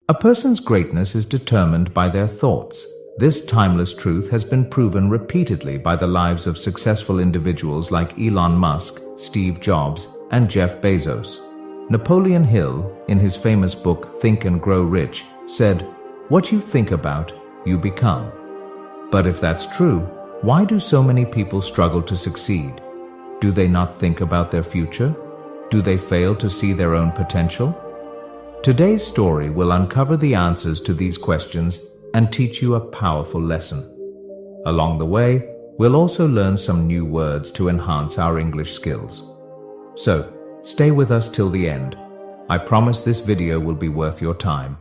A person's greatness is determined by their thoughts. This timeless truth has been proven repeatedly by the lives of successful individuals like Elon Musk, Steve Jobs, and Jeff Bezos. Napoleon Hill, in his famous book Think and Grow Rich, said, "What you think about, you become." But if that's true, why do so many people struggle to succeed? Do they not think about their future? Do they fail to see their own potential? Today's story will uncover the answers to these questions and teach you a powerful lesson. Along the way, we'll also learn some new words to enhance our English skills. So, stay with us till the end. I promise this video will be worth your time.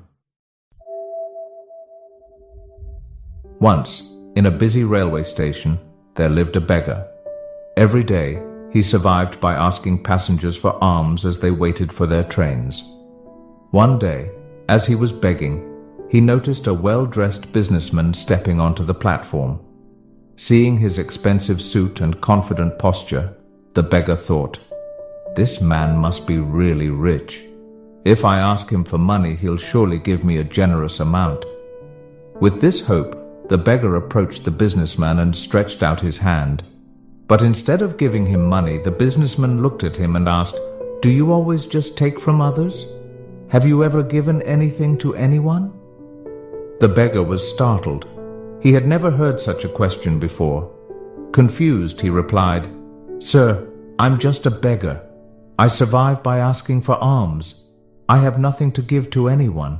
Once, in a busy railway station, there lived a beggar. Every day, he survived by asking passengers for alms as they waited for their trains. One day, as he was begging, he noticed a well-dressed businessman stepping onto the platform. Seeing his expensive suit and confident posture, the beggar thought, "This man must be really rich. If I ask him for money, he'll surely give me a generous amount." With this hope, the beggar approached the businessman and stretched out his hand. But instead of giving him money, the businessman looked at him and asked, "Do you always just take from others? Have you ever given anything to anyone?" The beggar was startled. He had never heard such a question before. Confused, he replied, "Sir, I'm just a beggar. I survive by asking for alms. I have nothing to give to anyone."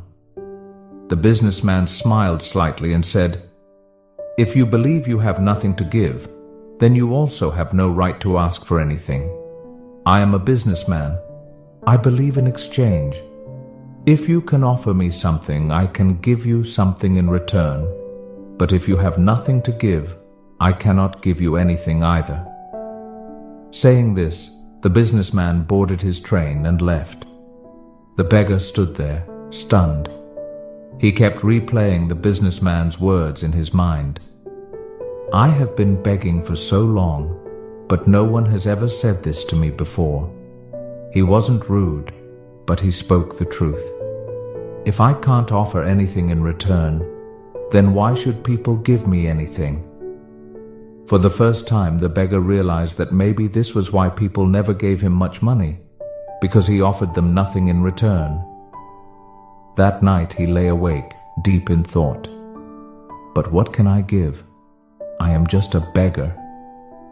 The businessman smiled slightly and said, "If you believe you have nothing to give, then you also have no right to ask for anything. I am a businessman. I believe in exchange. If you can offer me something, I can give you something in return. But if you have nothing to give, I cannot give you anything either." Saying this, the businessman boarded his train and left. The beggar stood there, stunned. He kept replaying the businessman's words in his mind. "I have been begging for so long, but no one has ever said this to me before." He wasn't rude, but he spoke the truth. If I can't offer anything in return, then why should people give me anything? For the first time, the beggar realized that maybe this was why people never gave him much money, because he offered them nothing in return. That night he lay awake, deep in thought. "But what can I give? I am just a beggar.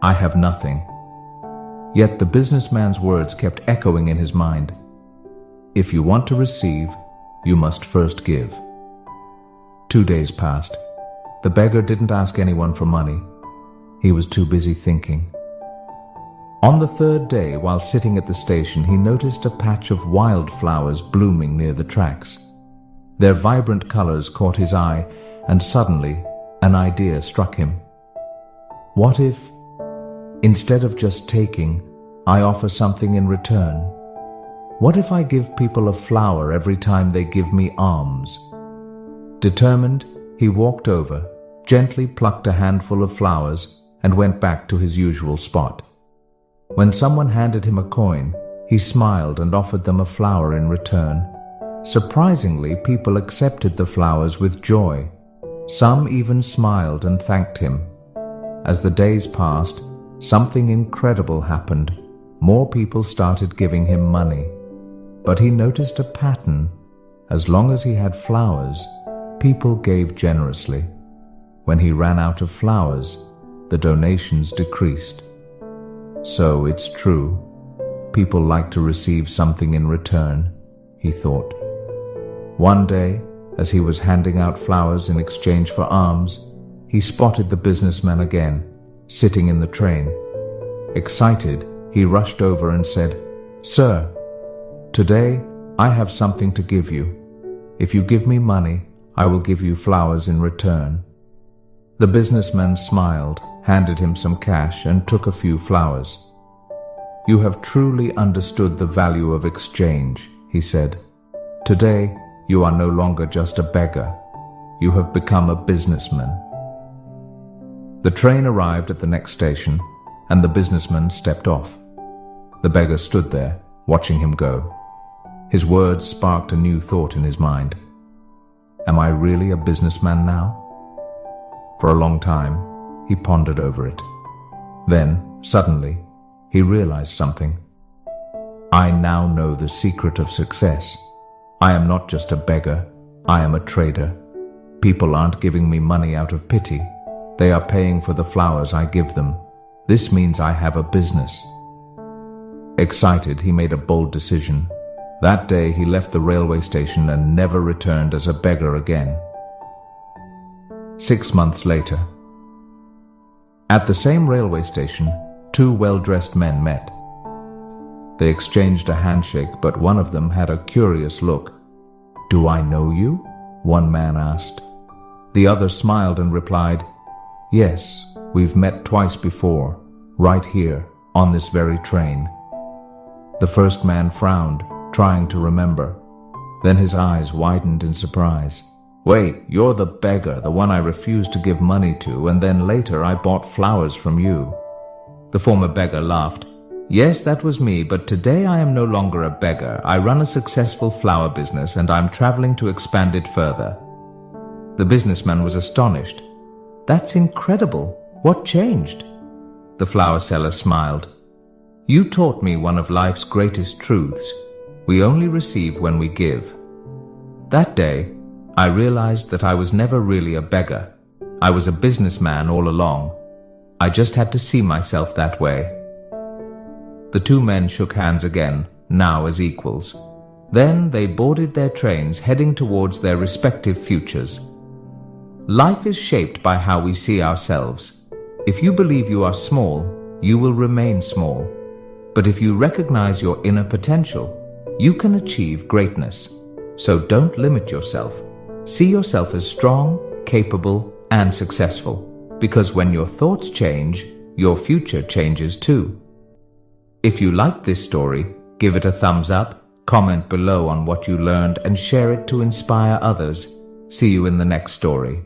I have nothing." Yet the businessman's words kept echoing in his mind. "If you want to receive, you must first give." 2 days passed. The beggar didn't ask anyone for money. He was too busy thinking. On the third day, while sitting at the station, he noticed a patch of wildflowers blooming near the tracks. Their vibrant colors caught his eye, and suddenly an idea struck him. What if, instead of just taking, I offer something in return? What if I give people a flower every time they give me alms? Determined, he walked over, gently plucked a handful of flowers, and went back to his usual spot. When someone handed him a coin, he smiled and offered them a flower in return. Surprisingly, people accepted the flowers with joy. Some even smiled and thanked him. As the days passed, something incredible happened. More people started giving him money. But he noticed a pattern. As long as he had flowers, people gave generously. When he ran out of flowers, the donations decreased. So it's true. People like to receive something in return, he thought. One day, as he was handing out flowers in exchange for alms, he spotted the businessman again, sitting in the train. Excited, he rushed over and said, "Sir, today I have something to give you. If you give me money, I will give you flowers in return." The businessman smiled, handed him some cash, and took a few flowers. "You have truly understood the value of exchange," he said. "Today, you are no longer just a beggar. You have become a businessman." The train arrived at the next station, and the businessman stepped off. The beggar stood there, watching him go. His words sparked a new thought in his mind. Am I really a businessman now? For a long time, he pondered over it. Then, suddenly, he realized something. I now know the secret of success. I am not just a beggar, I am a trader. People aren't giving me money out of pity. They are paying for the flowers I give them. This means I have a business. Excited, he made a bold decision. That day he left the railway station and never returned as a beggar again. 6 months later. At the same railway station, two well-dressed men met. They exchanged a handshake, but one of them had a curious look. "Do I know you?" one man asked. The other smiled and replied, "Yes, we've met twice before, right here, on this very train." The first man frowned, trying to remember. Then his eyes widened in surprise. "Wait, you're the beggar, the one I refused to give money to, and then later I bought flowers from you." The former beggar laughed. "Yes, that was me, but today I am no longer a beggar. I run a successful flower business and I'm traveling to expand it further." The businessman was astonished. "That's incredible. What changed?" The flower seller smiled. "You taught me one of life's greatest truths. We only receive when we give." That day, I realized that I was never really a beggar. I was a businessman all along. I just had to see myself that way. The two men shook hands again, now as equals. Then they boarded their trains, heading towards their respective futures. Life is shaped by how we see ourselves. If you believe you are small, you will remain small. But if you recognize your inner potential, you can achieve greatness. So don't limit yourself. See yourself as strong, capable, and successful. Because when your thoughts change, your future changes too. If you liked this story, give it a thumbs up, comment below on what you learned, and share it to inspire others. See you in the next story.